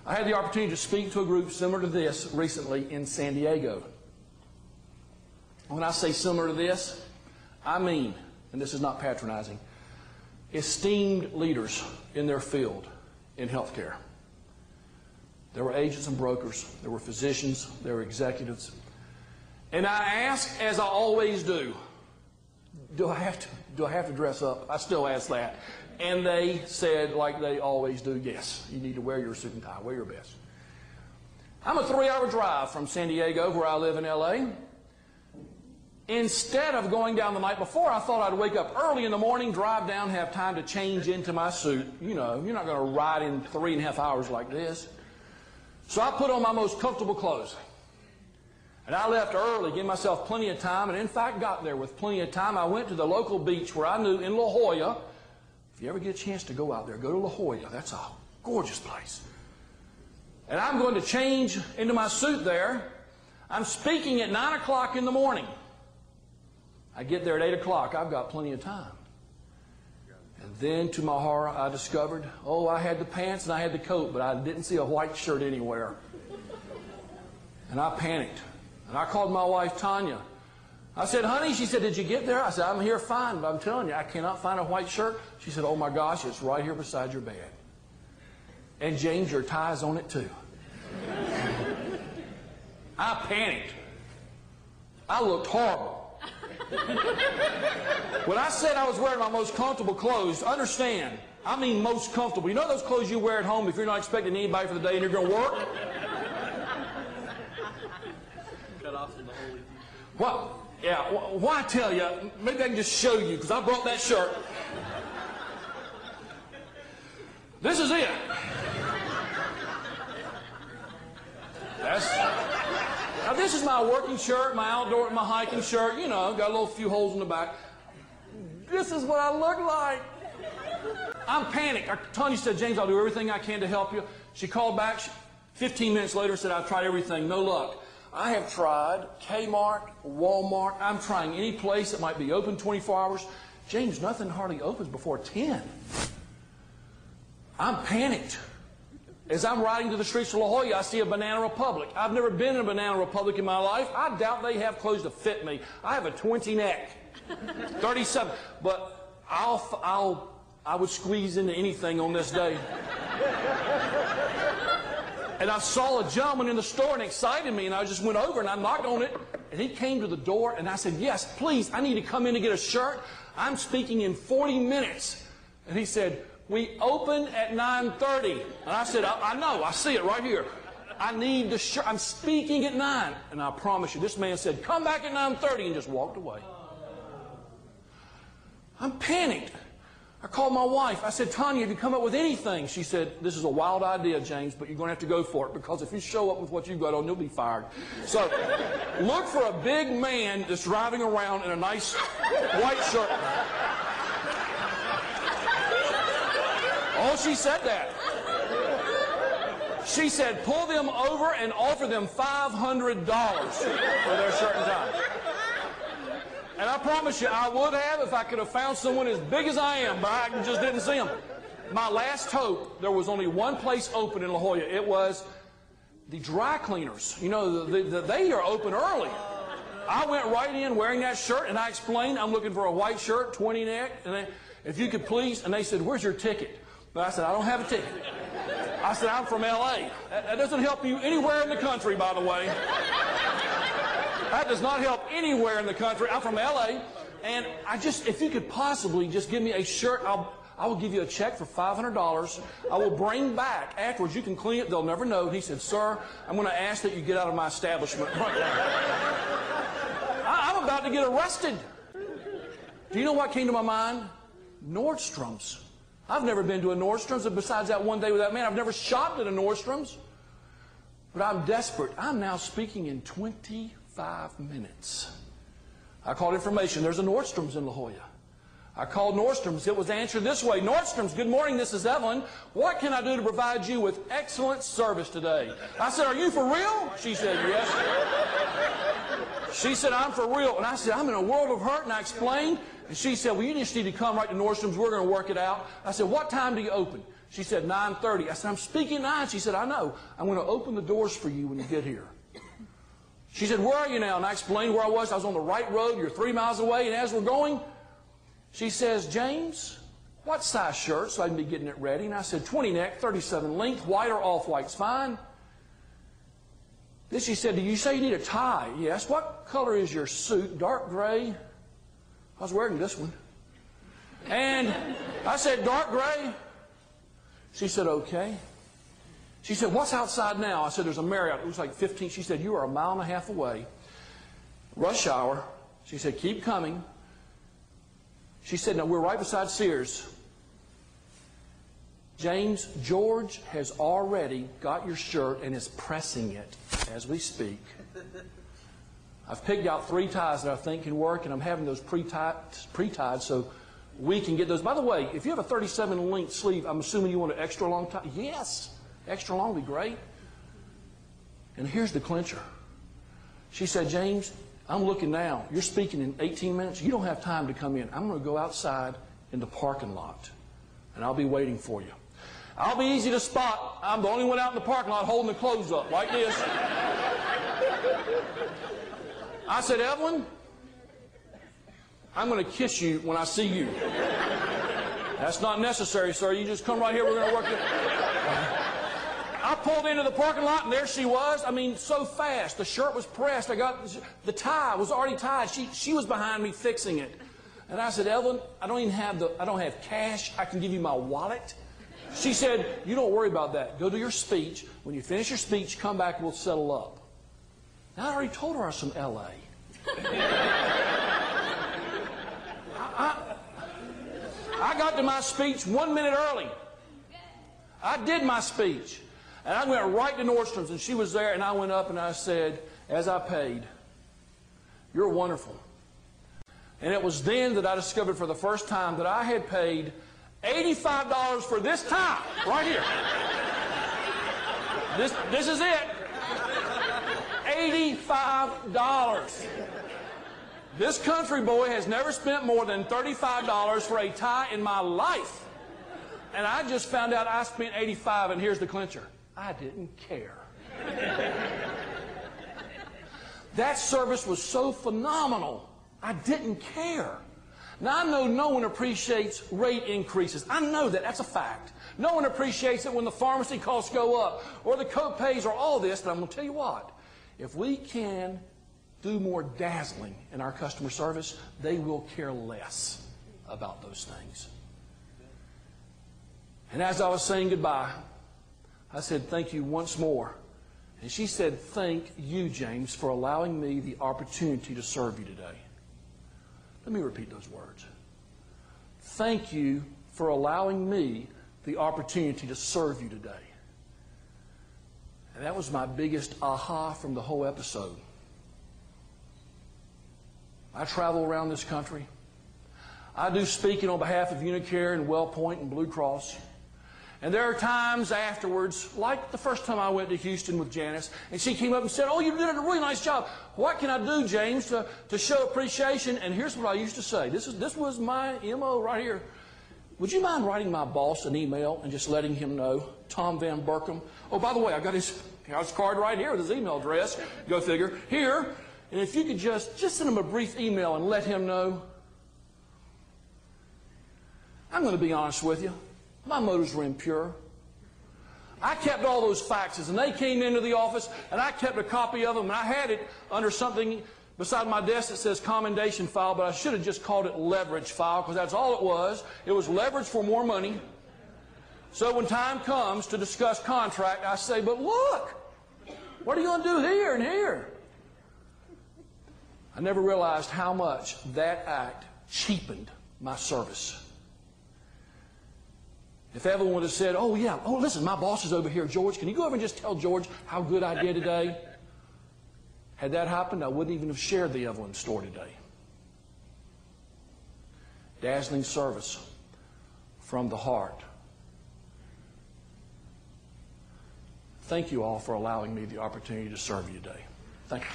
I had the opportunity to speak to a group similar to this recently in San Diego. When I say similar to this, I mean, and this is not patronizing, esteemed leaders in their field in healthcare. There were agents and brokers, there were physicians, there were executives. And I asked, as I always do I have to dress up? I still ask that. And they said, like they always do, yes, you need to wear your suit and tie, wear your best. I'm a 3-hour drive from San Diego, where I live in LA. Instead of going down the night before, I thought I'd wake up early in the morning, drive down, have time to change into my suit. You know, you're not going to ride in 3.5 hours like this. So I put on my most comfortable clothes. And I left early, gave myself plenty of time, and in fact got there with plenty of time. I went to the local beach where I knew in La Jolla. If you ever get a chance to go out there, go to La Jolla. That's a gorgeous place. And I'm going to change into my suit there. I'm speaking at 9 o'clock in the morning. I get there at 8 o'clock. I've got plenty of time. And then, to my horror, I discovered, I had the pants and I had the coat, but I didn't see a white shirt anywhere. And I panicked. And I called my wife, Tanya. I said, honey, she said, did you get there? I said, I'm here fine, but I'm telling you, I cannot find a white shirt. She said, oh my gosh, it's right here beside your bed. And James, your tie's on it too. I panicked. I looked horrible. When I said I was wearing my most comfortable clothes, understand, I mean most comfortable. You know those clothes you wear at home if you're not expecting anybody for the day and you're going to work? Cut off from the holy. Well, yeah, why tell you? Maybe I can just show you, because I brought that shirt. This is it. Now this is my working shirt, my outdoor, my hiking shirt, you know, got a little few holes in the back. This is what I look like. I'm panicked. Tanya said, James, I'll do everything I can to help you. She called back 15 minutes later, said, I've tried everything, no luck. I have tried Kmart, Walmart. I'm trying any place that might be open 24 hours. James, nothing hardly opens before 10. I'm panicked. As I'm riding to the streets of La Jolla, I see a Banana Republic. I've never been in a Banana Republic in my life. I doubt they have clothes to fit me. I have a 20 neck, 37. But I would squeeze into anything on this day. And I saw a gentleman in the store and excited me, and I just went over and I knocked on it, and he came to the door, and I said, yes, please, I need to come in to get a shirt. I'm speaking in 40 minutes. And he said, we open at 9:30. And I said, I know, I see it right here. I need the shirt. I'm speaking at 9. And I promise you, this man said, come back at 9:30, and just walked away. I'm panicked. I called my wife. I said, Tanya, have you come up with anything? She said, this is a wild idea, James, but you're going to have to go for it, because if you show up with what you've got on, you'll be fired. So look for a big man that's driving around in a nice white shirt. Oh, she said that. She said, pull them over and offer them $500 for their shirt and tie. And I promise you, I would have if I could have found someone as big as I am, but I just didn't see them. My last hope, there was only one place open in La Jolla. It was the dry cleaners. You know, they are open early. I went right in wearing that shirt, and I explained, I'm looking for a white shirt, 20 neck, and if you could please, and they said, where's your ticket? But I said, I don't have a ticket. I said, I'm from LA. That doesn't help you anywhere in the country, by the way. That does not help anywhere in the country. I'm from LA, and if you could possibly just give me a shirt, I will give you a check for $500. I will bring back afterwards. You can clean it. They'll never know. And he said, sir, I'm going to ask that you get out of my establishment right now. I'm about to get arrested. Do you know what came to my mind? Nordstrom's. I've never been to a Nordstrom's, and besides that one day with that man, I've never shopped at a Nordstrom's. But I'm desperate. I'm now speaking in 25 minutes. I called information. There's a Nordstrom's in La Jolla. I called Nordstrom's. It was answered this way. Nordstrom's, good morning, this is Evelyn. What can I do to provide you with excellent service today? I said, are you for real? She said, yes. She said, I'm for real. And I said, I'm in a world of hurt, and I explained. And she said, well, you just need to come right to Nordstrom's. We're going to work it out. I said, what time do you open? She said, 9:30. I said, I'm speaking at 9. She said, I know. I'm going to open the doors for you when you get here. She said, where are you now? And I explained where I was. I was on the right road. You're 3 miles away. And as we're going, she says, James, what size shirt? So I can be getting it ready. And I said, 20 neck, 37 length, white or off-white's fine. Then she said, do you say you need a tie? Yes. What color is your suit? Dark gray. I was wearing this one. And I said, dark gray. She said, okay. She said, what's outside now? I said, there's a Marriott. It was like 15. She said, you are 1.5 miles away. Rush hour. She said, keep coming. She said, no, we're right beside Sears. James, George has already got your shirt and is pressing it as we speak. I've picked out 3 ties that I think can work, and I'm having those pre-tied so we can get those. By the way, if you have a 37 length sleeve, I'm assuming you want an extra long tie. Yes, extra long would be great. And here's the clincher. She said, James, I'm looking now. You're speaking in 18 minutes. You don't have time to come in. I'm going to go outside in the parking lot, and I'll be waiting for you. I'll be easy to spot. I'm the only one out in the parking lot holding the clothes up like this. I said, Evelyn, I'm going to kiss you when I see you. That's not necessary, sir. You just come right here. We're going to work it. I pulled into the parking lot, and there she was. I mean, so fast. The shirt was pressed. The tie was already tied. She was behind me fixing it. And I said, Evelyn, I don't have cash. I can give you my wallet. She said, you don't worry about that. Go to your speech. When you finish your speech, come back, we'll settle up. Now, I already told her I was from L.A. I got to my speech 1 minute early. I did my speech. And I went right to Nordstrom's, and she was there, and I went up and I said, as I paid, you're wonderful. And it was then that I discovered for the first time that I had paid $85 for this tie right here. This is it. $85. This country boy has never spent more than $35 for a tie in my life. And I just found out I spent $85, and here's the clincher. I didn't care. That service was so phenomenal, I didn't care. Now, I know no one appreciates rate increases. I know that. That's a fact. No one appreciates it when the pharmacy costs go up or the co-pays or all this, but I'm going to tell you what. If we can do more dazzling in our customer service, they will care less about those things. And as I was saying goodbye, I said, thank you once more. And she said, thank you, James, for allowing me the opportunity to serve you today. Let me repeat those words. Thank you for allowing me the opportunity to serve you today. And that was my biggest aha from the whole episode. I travel around this country. I do speaking on behalf of Unicare and WellPoint and Blue Cross. And there are times afterwards, like the first time I went to Houston with Janice, and she came up and said, oh, you did a really nice job. What can I do, James, to show appreciation? And here's what I used to say. This was my MO right here. Would you mind writing my boss an email and just letting him know, Tom Van Berkom? Oh, by the way, I got his card right here with his email address. Go figure. Here. And if you could just send him a brief email and let him know. I'm going to be honest with you. My motives were impure. I kept all those faxes, and they came into the office, and I kept a copy of them, and I had it under something beside my desk that says commendation file, but I should have just called it leverage file, because that's all it was. It was leverage for more money. So when time comes to discuss contract, I say, but look, what are you going to do here and here? I never realized how much that act cheapened my service. If Evelyn would have said, oh, yeah, oh, listen, my boss is over here, George. Can you go over and just tell George how good I did today? Had that happened, I wouldn't even have shared the Evelyn story today. Dazzling service from the heart. Thank you all for allowing me the opportunity to serve you today. Thank you.